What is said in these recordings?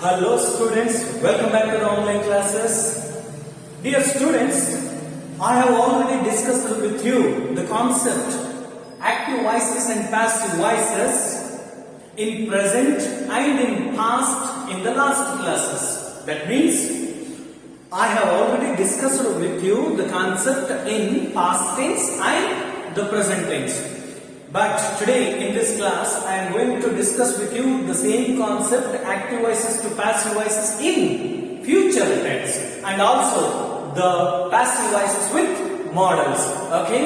Hello students, welcome back to the online classes. Dear students, I have already discussed with you the concept active voices and passive voices in present and in past in the last classes. That means I have already discussed with you the concept in past tense and the present tense. But today in this class I am going to discuss with you the same concept active voices to passive voices in future tense and also the passive voices with modals. Okay?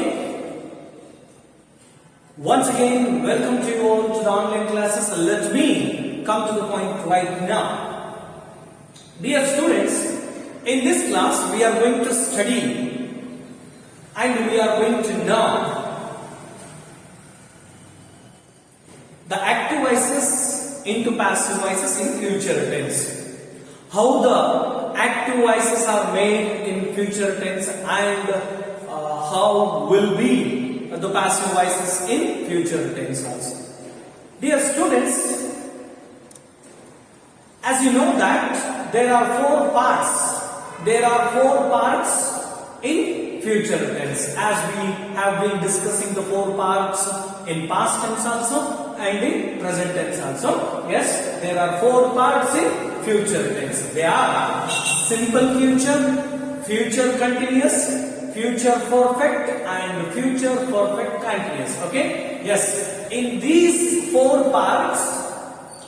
Once again, welcome to you all to the online classes. Let me come to the point right now. Dear students, in this class we are going to study and we are going to know the active voices into passive voices in future tense. How the active voices are made in future tense and how will be the passive voices in future tense also. Dear students, as you know that there are four parts. There are four parts in future tense, as we have been discussing the four parts in past tense also and in present tense also. Yes, there are four parts in future tense. They are simple future, future continuous, future perfect and future perfect continuous. Okay? Yes, in these four parts,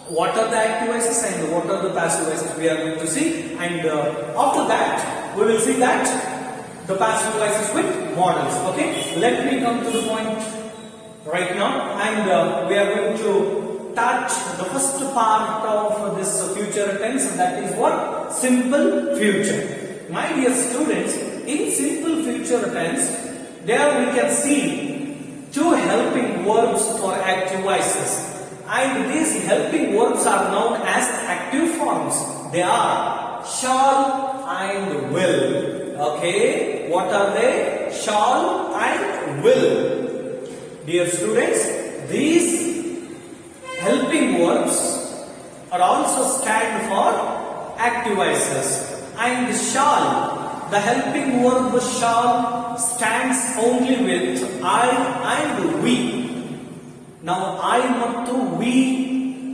what are the active voices and what are the passive voices we are going to see, and after that we will see that the passive voices with modals. Okay, let me come to the point right now, and we are going to touch the first part of this future tense, and that is what? Simple future. My dear students, in simple future tense, there we can see two helping verbs for active voices, and these helping verbs are known as active forms. They are shall and will. Okay, what are they? Shall and will. Dear students, these helping verbs are also stand for active voices, and shall, the helping verb shall stands only with I and we. ನಾವು I ಮತ್ತು we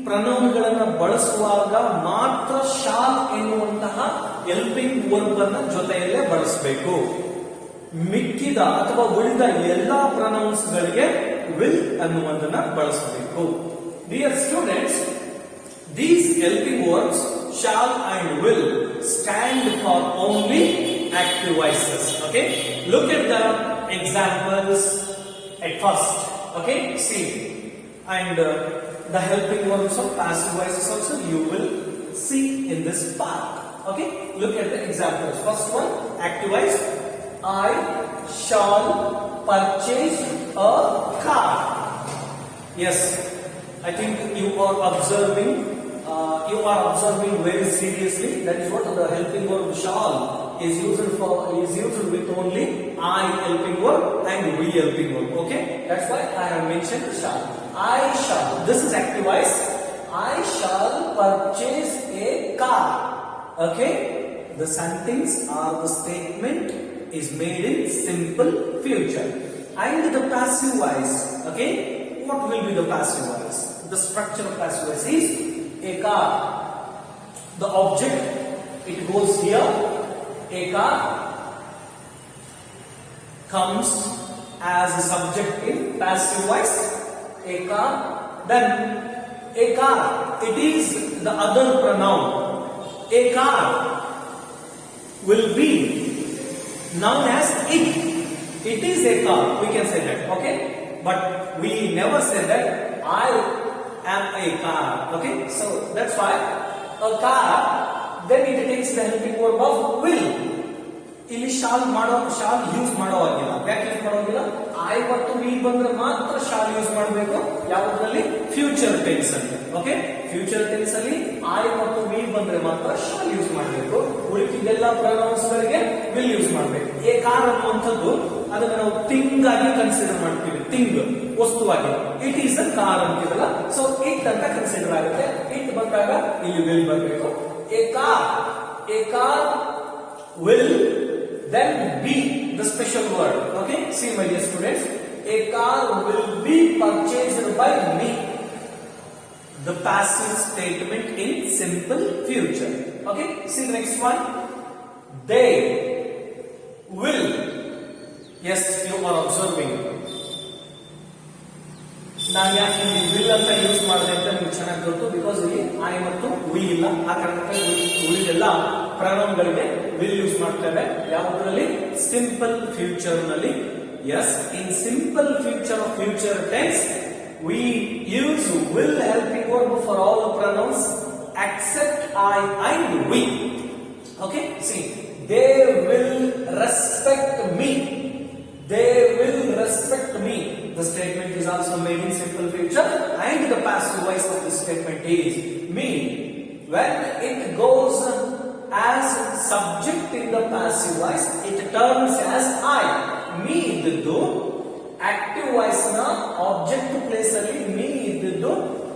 ಪ್ರನೌನ್ಗಳನ್ನು ಬಳಸುವಾಗ ಮಾತ್ರ shawl ಎನ್ನುವಂತಹ helping verb ಅನ್ನು ಜೊತೆಯಲ್ಲೇ ಬಳಸಬೇಕು. ಮಿಕ್ಕಿದ ಅಥವಾ ಉಳಿದ ಎಲ್ಲಾ ಪ್ರನೌನ್ಸ್ ಗಳಿಗೆ ವಿಲ್ ಅನ್ನುವುದನ್ನ ಬಳಸಬೇಕು. Dear students, these helping verbs shall and will stand for only active voices. Okay, look at the examples at first. Okay, see, and the helping verbs of passive voices also you will see in this part. Okay, look at the examples. First one, active voice. I shall purchase a car. Yes, I think you are observing very seriously. That is what the helping verb shall is used with only I helping verb and we helping verb. Okay, that's why I have mentioned shall. I shall. This is active voice. I shall purchase a car. Okay, the sentence or the statement is made in simple future. And the passive voice. Okay, what will be the passive voice? The structure of passive voice is a car. The object, it goes here. A car comes as a subject in passive voice. A car. Then a car, it is the other pronoun. A car will be known as it. It is a car. We can say that. Okay, but we never say that I am a car. Okay, so that's why a car, then it takes the helping verb of will. ಇಲ್ಲಿ shawl use ಮಾಡೋವಾಗಿಲ್ಲ. ಯಾಕೆ use ಮಾಡೋದಿಲ್ಲ? I ಮತ್ತು V ಬಂದ್ರೆ ಮಾತ್ರ shawl use ಮಾಡಬೇಕು. ಯಾವುದರಲ್ಲಿ? Future tense ಅಲ್ಲಿ. Okay, future tense ಅಲ್ಲಿ ಐ ಮತ್ತು ವಿ ಬಂದ್ರೆ ಮಾತ್ರ ಶಾಲ್ ಯೂಸ್ ಮಾಡಬೇಕು. ಉಳಿದಿದ್ದೆಲ್ಲ ಪ್ರೊನೌನ್ಸ್ ಗಳಿಗೆ ವಿಲ್ ಯೂಸ್ ಮಾಡಬೇಕು. ಎ ಕಾರ್ ಅನ್ನುವಂಥದ್ದು ಅದನ್ನ ನಾವು ಥಿಂಗ್ ಆಗಿ ಕನ್ಸಿಡರ್ ಮಾಡ್ತೀವಿ. ಥಿಂಗ್ ವಸ್ತುವಾಗಿ. ಇಟ್ ಈಸ್ ಅ ಕಾರ್ ಅಂತೀವಲ್ಲ, ಸೊ ಇಟ್ ಅಂತ ಕನ್ಸಿಡರ್ ಆಗುತ್ತೆ. ಇಟ್ ಬಂದಾಗ ಇಲ್ಲಿ will ಬರಬೇಕು. A car will then be the special word. Okay, see my dear students, a car will be purchased by me. The passive statement in simple future. Okay, see the next one. They will. Yes, you are observing. ನಾನು ಯಾಕೆ ಇಲ್ಲಿ will ಅಂತ use ಮಾಡಿದೆ ಅಂತ ನಿಮ್ಗೆ ಚೆನ್ನಾಗಿ ಗೊತ್ತು. Because ಇಲ್ಲಿ I ಮತ್ತು we ಇಲ್ಲ, ಆ ಕಾರಣಕ್ಕೆ ಉಳಿದೆಲ್ಲ ಪ್ರನೌನ್ಗಳಿಗೆ will ಯೂಸ್ ಮಾಡ್ತೇವೆ. ಯಾವುದರಲ್ಲಿ? ಸಿಂಪಲ್ ಫ್ಯೂಚರ್ ನಲ್ಲಿ. Yes, in simple future of future tense, we use will helping verb for all pronouns except I and we. Okay, see, they will respect me. They will respect me. The statement is also made in simple future, and the passive voice of the statement is me. When it goes as subject in the passive voice, it turns as I. Me iddದ್ದು active voice na object place ಅಲ್ಲಿ me iddದ್ದು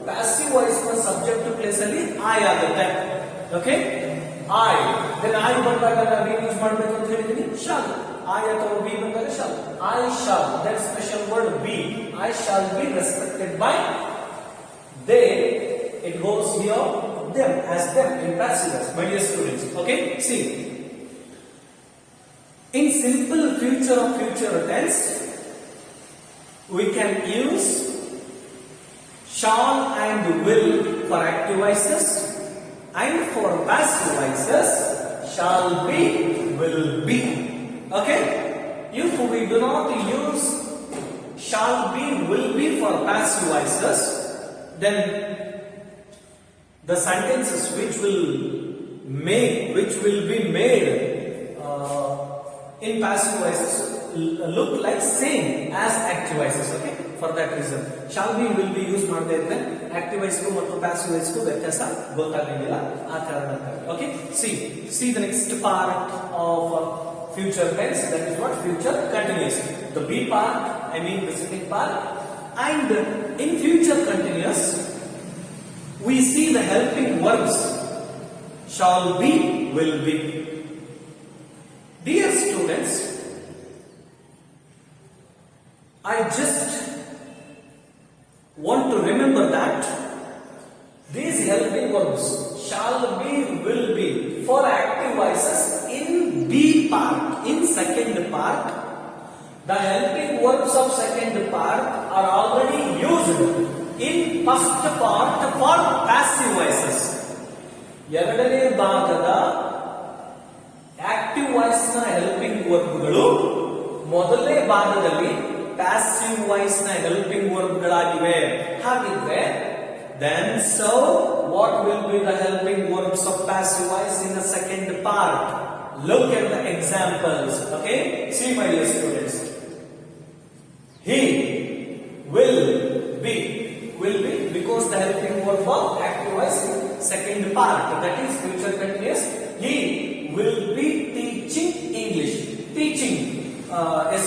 passive voice na subject place ಅಲ್ಲಿ I ಆಗುತ್ತೆ. Okay, I, then I ಬಂದಾಗ ನಾವು ಏನು use ಮಾಡಬೇಕು ಅಂತ ಹೇಳಿದೀನಿ? shall. I ಅಥವಾ we ಬಂದಾಗ shall. I shall, that special word be. I shall be respected by they. It goes here them as them in passive voice. My dear students, okay, see, in simple future of future tense, we can use shall and will for active voices, and for passive voices shall be, will be. Okay, if we do not use shall be, will be for passive voices, then the sentences which will be made in passive voices look like same as active voices. Okay, for that reason shall be, will be use ಮಾಡದೇ ಇದ್ರೆ active voice ಗೂ ಮತ್ತು passive voice ಗೂ ವ್ಯತ್ಯಾಸ ಗೊತ್ತಾಗಂಗಿಲ್ಲ, ಆ ಕಾರಣಕ್ಕಾಗಿ. Okay, see the next part of future tense, that is what? Future continuous. The be part, I mean the second part. And in future continuous, we see the helping verbs shall be, will be. Dear students, I just want to remember that these helping verbs shall be, will be for active voices in be part, in second part. The helping verbs of second part are already used in first part for passive voices. ಎರಡನೇ ಭಾಗದ active voice ನ helping ವರ್ಬ್ಗಳು ಮೊದಲನೇ ಭಾಗದಲ್ಲಿ passive voice ನ helping ವರ್ಬ್ಗಳಾಗಿವೆ. ಹಾಗಿದ್ರೆ then so what will be the helping verbs of passive voice in the second part? Look at the examples. Okay, see my dear students, he will be because the helping verb of active voice in second part, that is future continuous. He will be teaching English. Teaching, yes,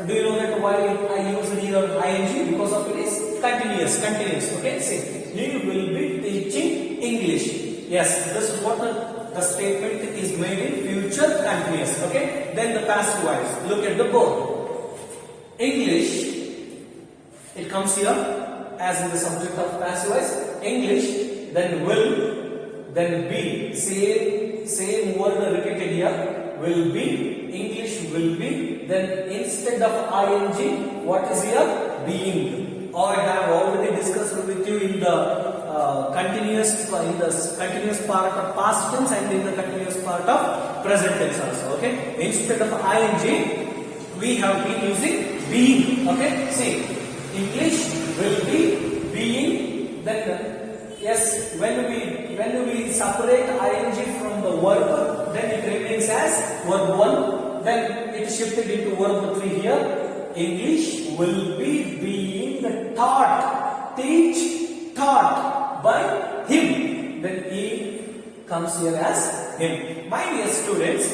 do you know that why I use here ing? Because of it is continuous. Okay, see, he will be teaching English. Yes, this is what the statement is made in future continuous. Okay, then the passive voice, look at the board. English, it comes here as in the subject of passive voice. English, then will, then be, same word repeated here, will be, English will be, then instead of ing, what is here? Being. Or I have already discussed with you in the continuous part of past tense and in the continuous part of present tense also. Okay, instead of ing, we have been using being. Okay, see, English will be being. Then yes, when we separate ing from the verb, then it remains as verb 1. Then it is shifted into verb 3 here. English will be being taught. Taught by him. Then he comes here as him. My dear students,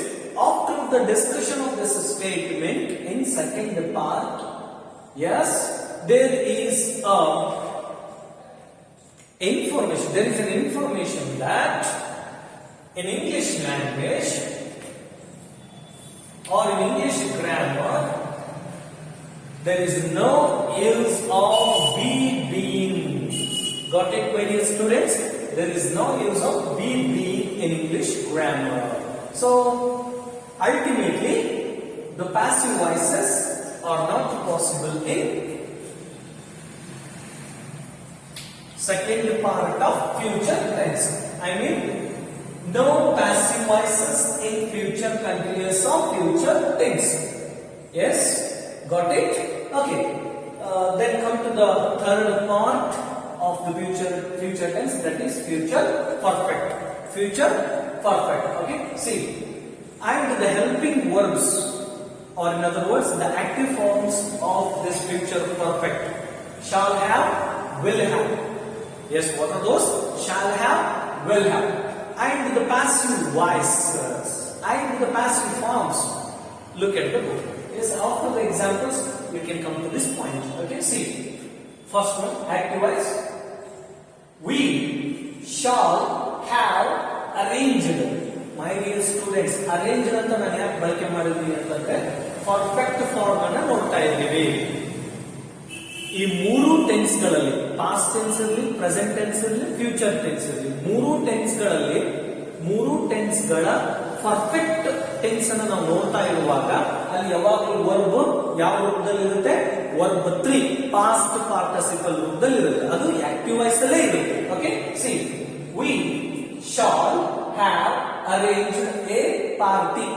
after the discussion of this statement in second part, yes, there is a information. There is an information that in English language or in English grammar, there is no use of be being. Got it, my dear students? There is no use of be being in English grammar. So, ultimately, the passive voices are not possible in second part of future tense. I mean, no passive voices in future continuous or future tense. Yes, got it? Okay. Then come to the third part of the future tense, that is future perfect. Future perfect. Okay. See, and the helping verbs, or in other words, the active forms of this future perfect: shall have, will have. Yes, what are those? Shall have, will have. And the passive voices and the passive forms. Look at the book. Yes, after the examples, we can come to this point. Okay, see. First one, active voice. We shall have arranged. My dear students, arranged ಅಂತ ನಾನು ಯಾಕೆ ಬಳಕೆ ಮಾಡಿದ್ವಿ ಅಂತಂದ್ರೆ perfect form ಅನ್ನ ನೋಡ್ತಾ ಇದ್ದೀವಿ. ಈ ಮೂರು ಟೆನ್ಸ್ ಗಳಲ್ಲಿ, ಪಾಸ್ಟ್ ಟೆನ್ಸ್ ಇರಲಿ, ಪ್ರೆಸೆಂಟ್ ಟೆನ್ಸ್ ಇರಲಿ, ಫ್ಯೂಚರ್ ಟೆನ್ಸ್ ಇರಲಿ, ಮೂರು ಟೆನ್ಸ್ ಗಳ ಪರ್ಫೆಕ್ಟ್ ಟೆನ್ಸ್ ಅನ್ನು ನಾವು ನೋಡ್ತಾ ಇರುವಾಗ ಅಲ್ಲಿ ಯಾವಾಗಲೂ ವರ್ಬ್ ಯಾವ ರೂಪದಲ್ಲಿ ಇರುತ್ತೆ? ವರ್ಬ್ 3 ಪಾಸ್ಟ್ ಪಾರ್ಟಿಸಿಪಲ್ ರೂಪದಲ್ಲಿ ಇರುತ್ತೆ. ಅದು ಆಕ್ಟಿವ್ ವಾಯ್ಸ್ ಅಲ್ಲೇ ಇರುತ್ತೆ. Okay, C, we shall have arranged A party.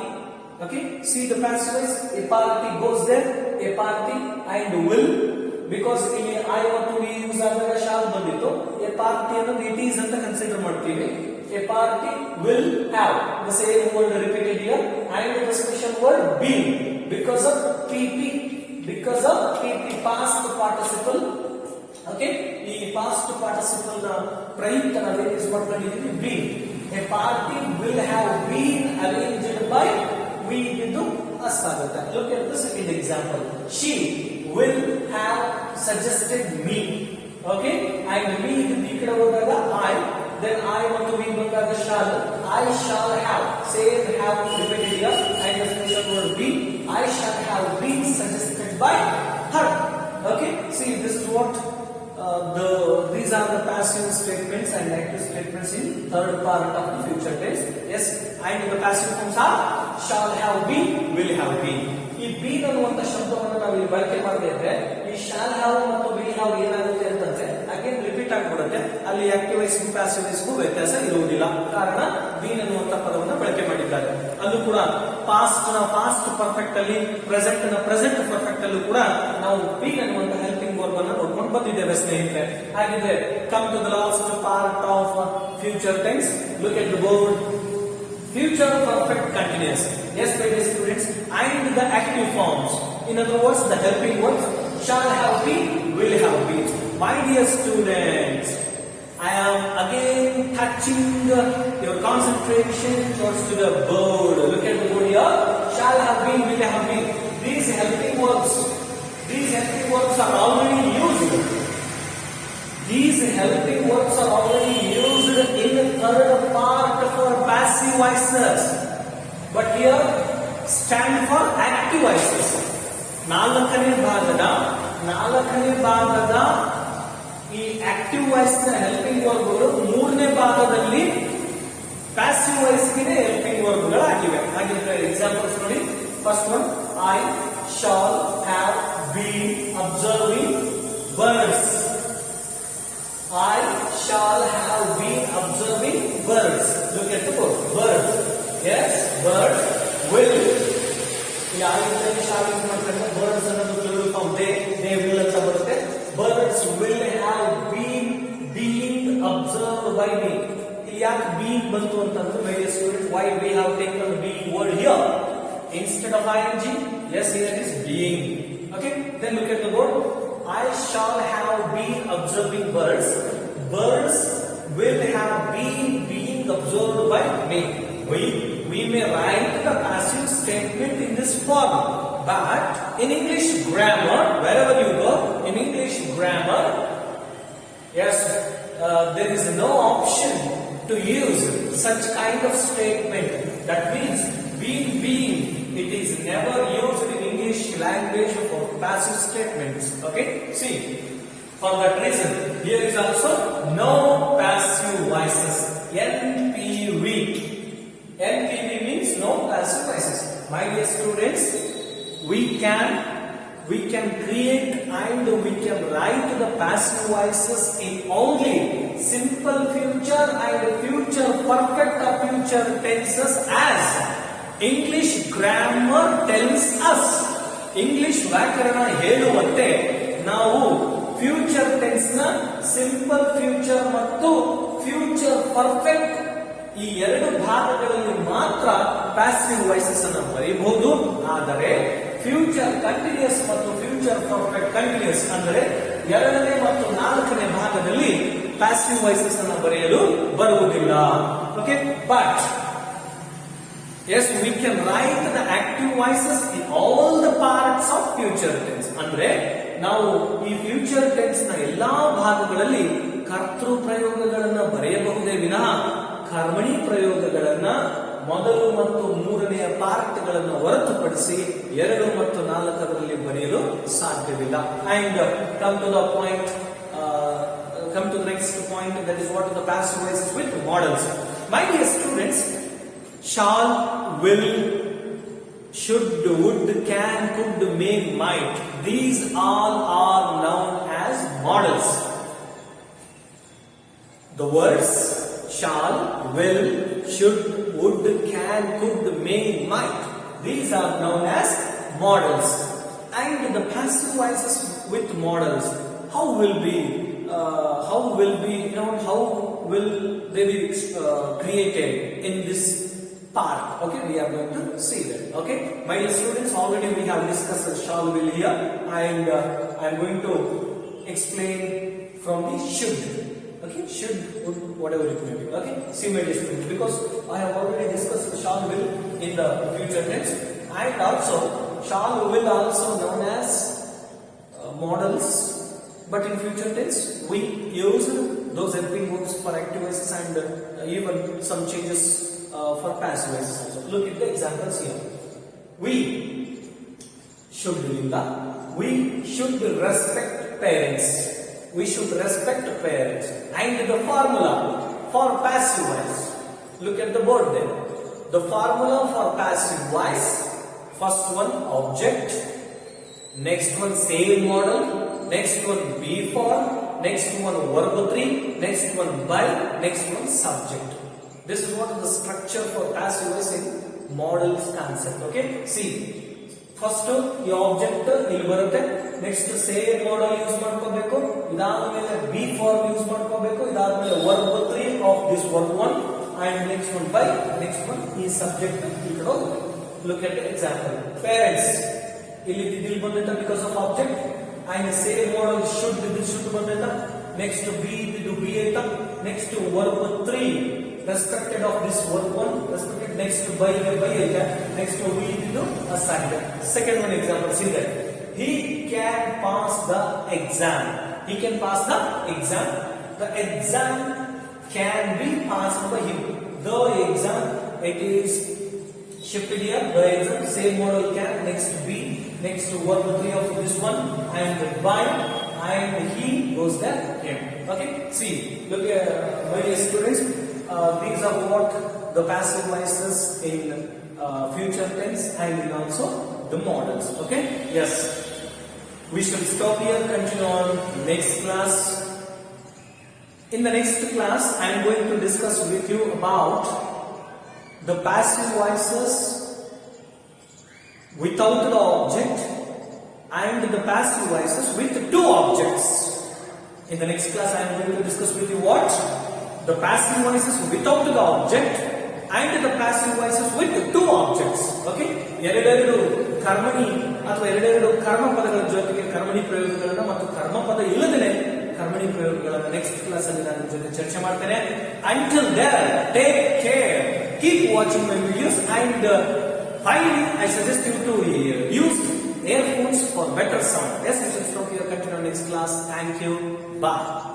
Okay, see the passive voice. A party goes there. A party and will, because ಇಲ್ಲಿ I want to be use ಆದಾಗ shall ಬಂದಿತ್ತು. A party ಅನ್ನೋದು it is ಅಂತ consider ಮಾಡ್ತೀವಿ. A party will have, the same word repeated here, and the special word being, because of PP past participle. Okay, ಈ past participle ನ ಪ್ರಯುಕ್ತ ನಾವೇನು use ಮಾಡ್ಕೊಂಡಿದ್ದೀವಿ? being. A party will have been arranged by. We into us ಆಗುತ್ತೆ. Look at the second example. She will have suggested me. Okay, and me ಈ ಕಡೆ ಹೋದಾಗ I, then I want to be ಬಂದಾಗ shall. I shall have, same have repeated here, and the special word be. I shall have been suggested by her. Okay, see, this is what these are the passive statements and active statements in third part of the future tense. Yes, and the passive forms are shall have been, will have been. ಈ been ಅನ್ನುವಂತ ಶಬ್ದವನ್ನು ನಾವು ಇಲ್ಲಿ ಬಳಕೆ ಮಾಡದೇ ಇದ್ರೆ ಈ shall have ಮತ್ತು will have ಏನಾಗುತ್ತೆ ಅಂತಂದ್ರೆ ಅಗೇನ್ ರಿಪೀಟ್ ಆಗಿಬಿಡುತ್ತೆ. ಅಲ್ಲಿ ಆಕ್ಟಿವ್ ವಾಯ್ಸ್ ಪ್ಯಾಸಿವ್ ವಾಯ್ಸ್ ವ್ಯತ್ಯಾಸ ಇರುವುದಿಲ್ಲ. ಕಾರಣ been ಅನ್ನುವಂತ ಪದವನ್ನು ಬಳಕೆ ಮಾಡಿದ್ದಾರೆ. ಅಲ್ಲೂ ಕೂಡ ಪಾಸ್ಟ್ ಪರ್ಫೆಕ್ಟ್ ಅಲ್ಲಿ, ಪ್ರೆಸೆಂಟ್ ಪರ್ಫೆಕ್ಟ್ ಅಲ್ಲೂ ಕೂಡ ನಾವು been ಅನ್ನುವಂತ ಹೆಲ್ಪಿಂಗ್ ವರ್ಬ್ ಅನ್ನು ನೋಡ್ಕೊಂಡು ಬಂದಿದ್ದೇವೆ ಸ್ನೇಹಿತರೆ. ಹಾಗಿದ್ರೆ come to the last part of future tense. Look at the board. Future perfect continuous. Yes, my dear students, and the active forms. In other words, the helping words shall have been, will have been. My dear students, I am again touching your concentration towards to the board. Look at the board here. Shall have been, will have been. These helping verbs are already used. These helping verbs are already used in the third part for passive voices, but here stand for active voices. ನಾಲ್ಕನೇ ಭಾಗದ ಈ active voice ನ helping ವರ್ಬ್ಗಳು ಮೂರನೇ ಭಾಗದಲ್ಲಿ passive voice ಗೆ helping ವರ್ಬ್ಗಳಾಗಿವೆ. ಹಾಗಿದ್ರೆ examples ನೋಡಿ. First one, I shall have been observing birds. I shall have been observing birds. Look at the book. Birds. Yes, birds will. Yeah, I shall use ಮಾಡ್ತಾರೆ. Birds ಅನ್ನೋದು plural form. They will ಅಂತ ಬರುತ್ತೆ. Birds will have been being observed by me. ಇಲ್ಲಿ ಯಾಕೆ being ಬಂತು ಅಂತಂದ್ರೆ, my dear students, why we have taken the being word here instead of ing? Yes, here it is being. Okay, then look at the word. I shall have been observing birds. Birds will have been being observed by me. We may write the passive statement in this form, but in English grammar, wherever you go, in English grammar, yes, there is no option to use such kind of statement. That means being, it is never used in English language for passive statements. Okay, see, for that reason here is also no passive voices, NPV. NPV means no passive voices. My dear students, we can create and we can write the passive voices in only simple future and future perfect or future tenses as English grammar tells us. English ವ್ಯಾಕರಣ ಹೇಳುವಂತೆ ನಾವು future tense ನ simple future ಮತ್ತು future perfect ಈ ಎರಡು ಭಾಗಗಳಲ್ಲಿ ಮಾತ್ರ passive voices ಅನ್ನು ಬರೆಯಬಹುದು. ಆದರೆ ಫ್ಯೂಚರ್ ಕಂಟಿನ್ಯೂಸ್ ಮತ್ತು ಫ್ಯೂಚರ್ ಪರ್ಫೆಕ್ಟ್ ಕಂಟಿನ್ಯೂಸ್ ಅಂದರೆ ಎರಡನೇ ಮತ್ತು ನಾಲ್ಕನೇ ಭಾಗದಲ್ಲಿ ಪ್ಯಾಸಿವ್ ವಾಯ್ಸಸ್ ಅನ್ನು ಬರೆಯಲು ಬರುವುದಿಲ್ಲ. Okay, but yes, we can write the active voices in all the parts of future tense. ಅಂದ್ರೆ ನಾವು ಈ ಫ್ಯೂಚರ್ ಟೆನ್ಸ್ ನ ಎಲ್ಲಾ ಭಾಗಗಳಲ್ಲಿ ಕರ್ತೃ ಪ್ರಯೋಗಗಳನ್ನ ಬರೆಯಬಹುದೇ ವಿನಃ ಕರ್ಮಣಿ ಪ್ರಯೋಗಗಳನ್ನ ಮೊದಲು ಮತ್ತು ಮೂರನೆಯ ಪಾರ್ಟ್ಗಳನ್ನು ಹೊರತುಪಡಿಸಿ 2 ಮತ್ತು 4ರಲ್ಲಿ ಬರೆಯಲು ಸಾಧ್ಯವಿಲ್ಲ. And come to the next point, that is what the passive voices with models. My dear students, shall, will, should, would, can, could, may, might, these all are known as models. The words shall, will, should, would, can, could, may, might, these are known as models. And the passive voices with models, how will they be created in this part? Okay, we are going to see that. Okay, my dear students, already we have discussed shall, will here, and I am going to explain from the should. Okay, should, would, whatever it may be. Okay, see my dear students, because I have already discussed shall, will in the future tense, and also shall, will also known as models, but in future tense we use those helping verbs for active voices and even some changes for passive voices also. Look at the examples here. We should linga, we should respect parents. We should respect parents. And the formula for passive voice, look at the board there. The formula for passive voice, first one object, next one same model, next one be form, next one verb 3, next one by, next one subject. This is what is the structure for passive voice in models concept. Okay, see, first ಈ object ಇಲ್ಲಿ ಬರುತ್ತೆ, next same model use ಮಾಡ್ಕೋಬೇಕು, ಇದಾದ್ಮೇಲೆ B form use ಮಾಡ್ಕೋಬೇಕು, ಇದಾದ್ಮೇಲೆ verb 3 of this verb 1 and next one by, next one ಈ subject ಈ ಕಡೆ ಹೋಗುತ್ತೆ. Look at the example. Parents ಇಲ್ಲಿ ಬಂದಿದ್ದ because of object, and same model should ಬಂದಿದ್ದ, next be ಇದು be ಆಯ್ತಾ, next verb 3 respected of this verb 1, respected, next by ಆಯ್ತಾ, next we ಇದು assigned. Second one example, see that he can pass the exam. He can pass the exam. The exam can be passed by him. The exam, it is shifted here. The exam, same model can, next be, next verb 3 of this one, and by, and he goes there him. Okay, see, look here, my dear students, these are what the passive voices in future tense and in also the models. Okay, yes, we shall stop here, continue on next class. In the next class I am going to discuss with you about the passive voices without the object and the passive voices with two objects. In the next class I am going to discuss with you what the passive voices without the object and the passive voices with two objects. Okay, ಎರಡೆರಡು ಕರ್ಮಣಿ ಅಥವಾ ಎರಡೆರಡು ಕರ್ಮ ಪದಗಳ ಜೊತೆಗೆ ಕರ್ಮಣಿ ಪ್ರಯೋಗಗಳನ್ನು ಮತ್ತು ಕರ್ಮ ಪದ ಇಲ್ಲದೆ ಕರ್ಮಣಿ ಪ್ರಯೋಗಗಳನ್ನು ನೆಕ್ಸ್ಟ್ ಕ್ಲಾಸ್ ಅಲ್ಲಿ ನಾನು ಜೊತೆ ಚರ್ಚೆ ಮಾಡ್ತೇನೆ. Until then, take care, keep watching my videos, and finally I suggest you to use earphones for better sound. Yes, I shall stop here, continue next class. Thank you, bye.